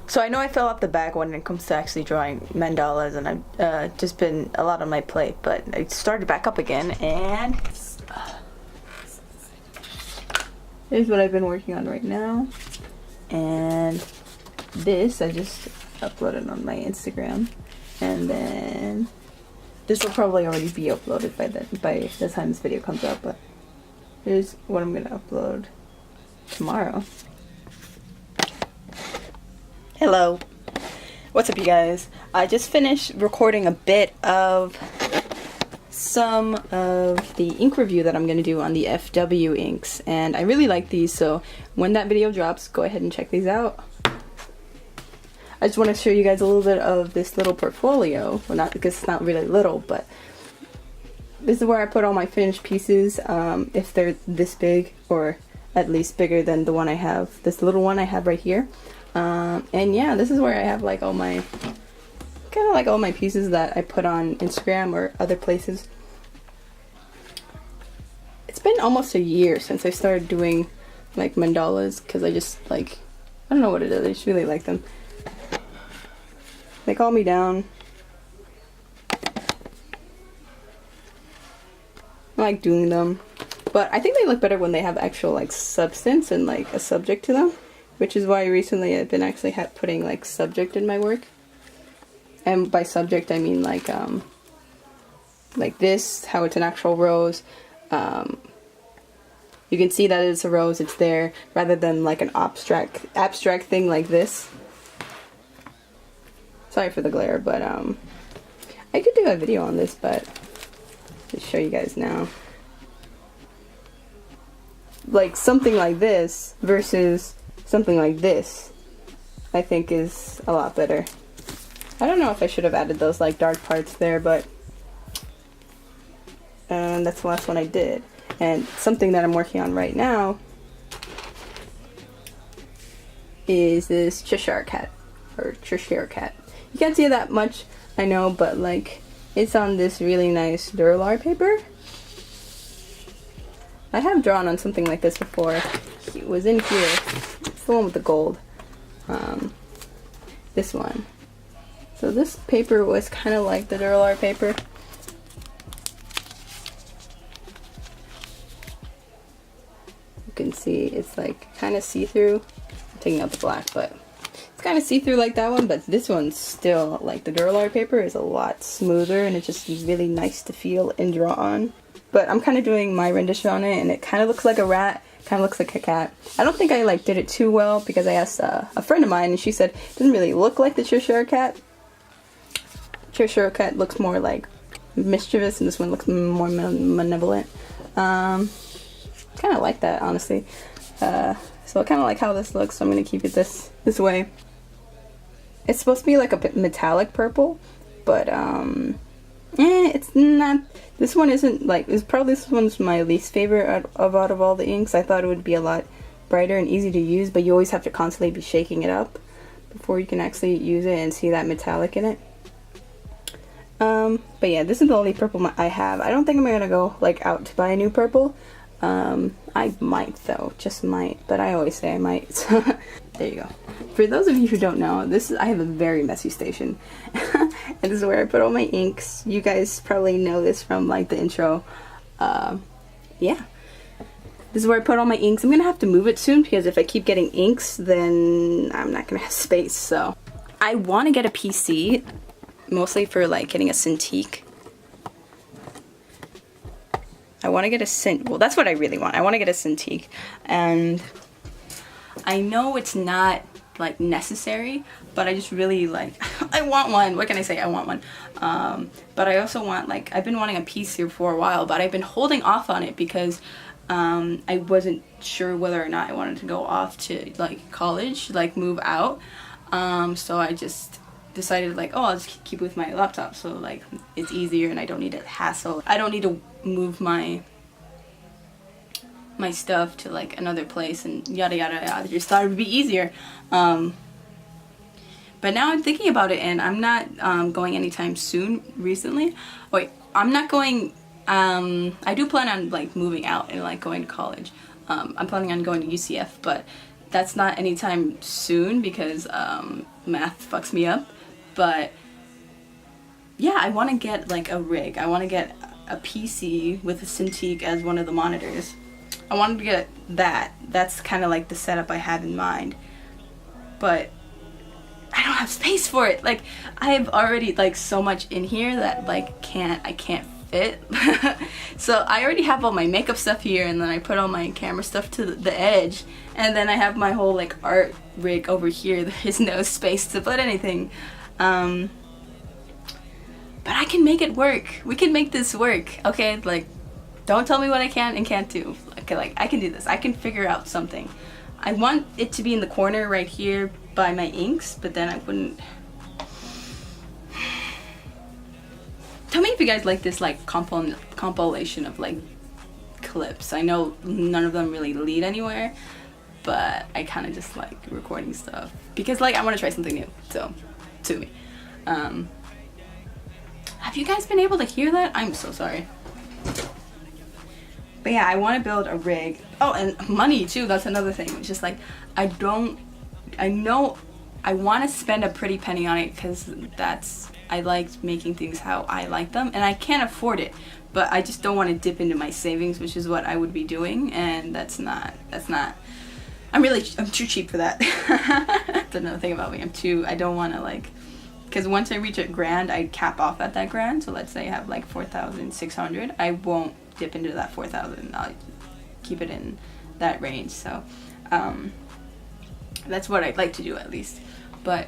So I know I fell off the bag when it comes to actually drawing mandalas, and I've just been a lot on my plate, but I started back up again, and here's what I've been working on right now. And this I just uploaded on my Instagram, and then this will probably already be uploaded by the time this video comes out, but here's what I'm gonna upload tomorrow. Hello. What's up, you guys? I just finished recording a bit of some of the ink review that I'm going to do on the FW inks, and I really like these, so when that video drops, go ahead and check these out. I just want to show you guys a little bit of this little portfolio. Well, not because it's not really little, but this is where I put all my finished pieces, if they're this big, or at least bigger than the one I have, this little one I have right here. And yeah, this is where I have like all my, kind of like all my pieces that I put on Instagram or other places. It's been almost a year since I started doing like mandalas, because I just like, I don't know what it is, I just really like them. They calm me down. I like doing them, but I think they look better when they have actual like substance and like a subject to them. Which is why recently I've been actually putting like subject in my work. And by subject I mean like this, how it's an actual rose. You can see that it's a rose, it's there, rather than like an abstract thing like this. Sorry for the glare, but I could do a video on this, but I'll show you guys now. Like something like this versus something like this, I think is a lot better. I don't know if I should have added those like dark parts there, but that's the last one I did. And something that I'm working on right now is this Cheshire cat, or Cheshire cat. You can't see it that much, I know, but like it's on this really nice Durlar paper. I have drawn on something like this before. It was in here. It's the one with the gold. This one. So this paper was kind of like the Durlar paper. You can see it's like kind of see-through. I'm taking out the black, but it's kind of see-through like that one, but this one's still, like the Durlar paper is a lot smoother, and it's just really nice to feel and draw on. But I'm kind of doing my rendition on it, and it kind of looks like a rat, kind of looks like a cat. I don't think I like did it too well, because I asked a friend of mine, and she said it doesn't really look like the Cheshire cat. Cheshire cat looks more like mischievous, and this one looks more malevolent. Kind of like that, honestly. So I kind of like how this looks, so I'm going to keep it this way. It's supposed to be like a metallic purple, but it's not. This one isn't like, this one's my least favorite out of all the inks. I thought it would be a lot brighter and easy to use, but you always have to constantly be shaking it up before you can actually use it and see that metallic in it. But yeah, this is the only purple I have. I don't think I'm gonna go like out to buy a new purple. I might though, just might, but I always say I might. So there you go. For those of you who don't know, I have a very messy station. And this is where I put all my inks. You guys probably know this from like the intro. Yeah. This is where I put all my inks. I'm gonna have to move it soon, because if I keep getting inks, then I'm not gonna have space. So I want to get a PC, mostly for like getting a Cintiq. I want to get a well, that's what I really want. I want to get a Cintiq, and I know it's not like necessary, but I just really like, I want one. What can I say? I want one. But I also want, like, I've been wanting a PC for a while, but I've been holding off on it because I wasn't sure whether or not I wanted to go off to like college, like move out. So I just decided like, oh, I'll just keep with my laptop, so like it's easier and I don't need a hassle. I don't need to move my stuff to like another place and yada yada yada. I just thought it would be easier. But now I'm thinking about it, and I'm not going anytime soon. Recently, wait, I'm not going. I do plan on like moving out and like going to college. I'm planning on going to UCF, but that's not anytime soon because math fucks me up. But yeah, I want to get like a rig. I want to get a PC with a Cintiq as one of the monitors. I wanted to get that. That's kind of like the setup I had in mind. But I don't have space for it. Like, I have already like so much in here that like I can't fit. So I already have all my makeup stuff here, and then I put all my camera stuff to the edge, and then I have my whole like art rig over here. There's no space to put anything. But I can make it work. We can make this work, okay? Like, don't tell me what I can and can't do. Okay, like, I can do this. I can figure out something. I want it to be in the corner right here by my inks, but then I wouldn't... Tell me if you guys like this, like, compilation of, like, clips. I know none of them really lead anywhere, but I kind of just like recording stuff. Because, like, I want to try something new, so, sue me. Have you guys been able to hear that? I'm so sorry. But yeah, I want to build a rig. Oh, and money too, that's another thing. It's just like, I know I want to spend a pretty penny on it because I like making things how I like them, and I can't afford it. But I just don't want to dip into my savings, which is what I would be doing, and that's not, I'm too cheap for that. That's another thing about me. I don't want to like, because once I reach $1,000, I cap off at that grand. So let's say I have like 4,600. I won't dip into that 4,000. I'll keep it in that range. So that's what I'd like to do at least. But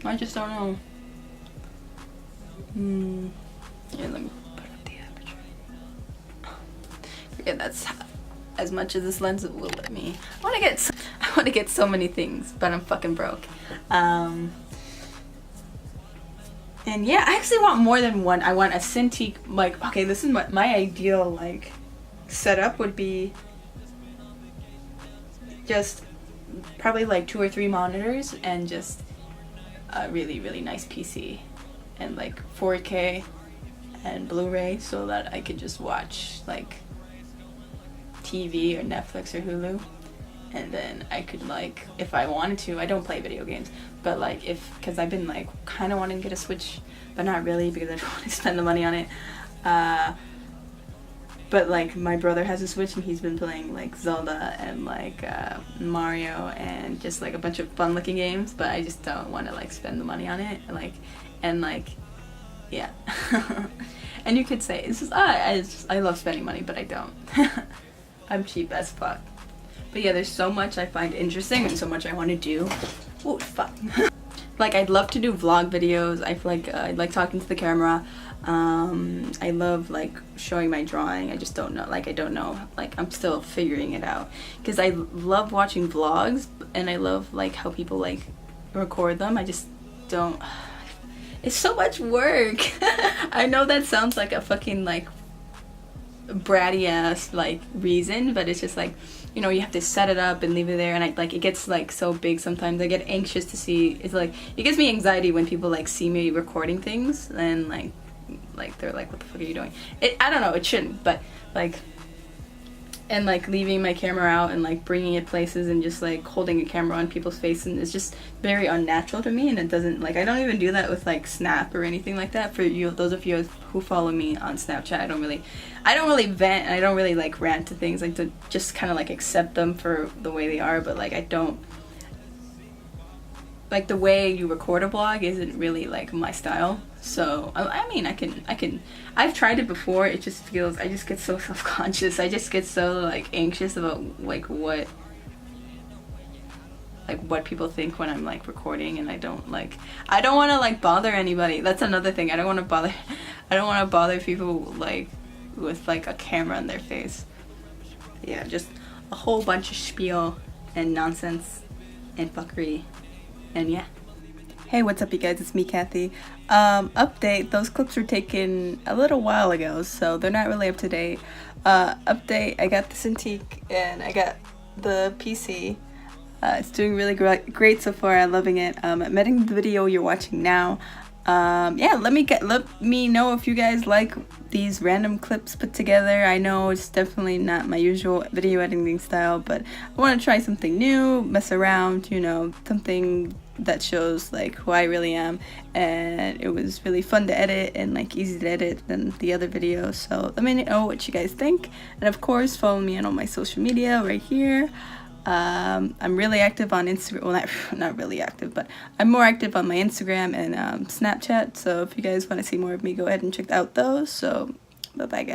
I just don't know. Here, let me put up the aperture. Yeah, that's as much as this lens will let me. I want to get so many things, but I'm fucking broke. And yeah, I actually want more than one. I want a Cintiq, like, okay, this is my ideal, like, setup would be just probably like 2 or 3 monitors and just a really, really nice PC and like 4K and Blu-ray so that I could just watch like TV or Netflix or Hulu. And then I could, like, if I wanted to, I don't play video games, but like because I've been like kind of wanting to get a Switch, but not really because I don't want to spend the money on it. But like my brother has a Switch and he's been playing like Zelda and like Mario and just like a bunch of fun looking games, but I just don't want to like spend the money on it. Yeah. And you could say it's just I love spending money, but I don't. I'm cheap as fuck. But yeah, there's so much I find interesting and so much I want to do. Oh, fuck. Like, I'd love to do vlog videos. I feel like I like talking to the camera. I love, like, showing my drawing. I just don't know. Like, I don't know. Like, I'm still figuring it out. Because I love watching vlogs, and I love, like, how people, like, record them. I just don't... It's so much work. I know that sounds like a fucking, like, bratty ass like reason, but it's just like, you know, you have to set it up and leave it there, and it gets like so big sometimes. I get anxious to see, it's like, it gives me anxiety when people like see me recording things and like they're like, what the fuck are you doing? I don't know, it shouldn't, but like, and like leaving my camera out and like bringing it places and just like holding a camera on people's face, and it's just very unnatural to me, and it doesn't, like, I don't even do that with like Snap or anything like that. For you, those of you who follow me on Snapchat, I don't really vent, and I don't really like rant to things, like to just kind of like accept them for the way they are. But like, I don't like the way you record a vlog isn't really like my style. So I mean, I've tried it before. It just feels, I just get so self-conscious. I just get so like anxious about like what people think when I'm like recording, and I don't want to like bother anybody. That's another thing. I don't want to bother people like with like a camera in their face. Yeah, just a whole bunch of spiel and nonsense and fuckery. And yeah. Hey, what's up you guys? It's me, Cathy. Update, those clips were taken a little while ago, so they're not really up to date. Update, I got the Cintiq and I got the PC. It's doing really great so far. I'm loving it. I'm editing the video you're watching now. yeah, let me know if you guys like these random clips put together. I know it's definitely not my usual video editing style, but I want to try something new, mess around, you know, something that shows like who I really am. And it was really fun to edit and like easy to edit than the other videos. So let me know what you guys think, and of course follow me on all my social media right here. I'm really active on Instagram. Well, not really active, but I'm more active on my Instagram and Snapchat. So if you guys want to see more of me, go ahead and check out those. So bye bye, guys.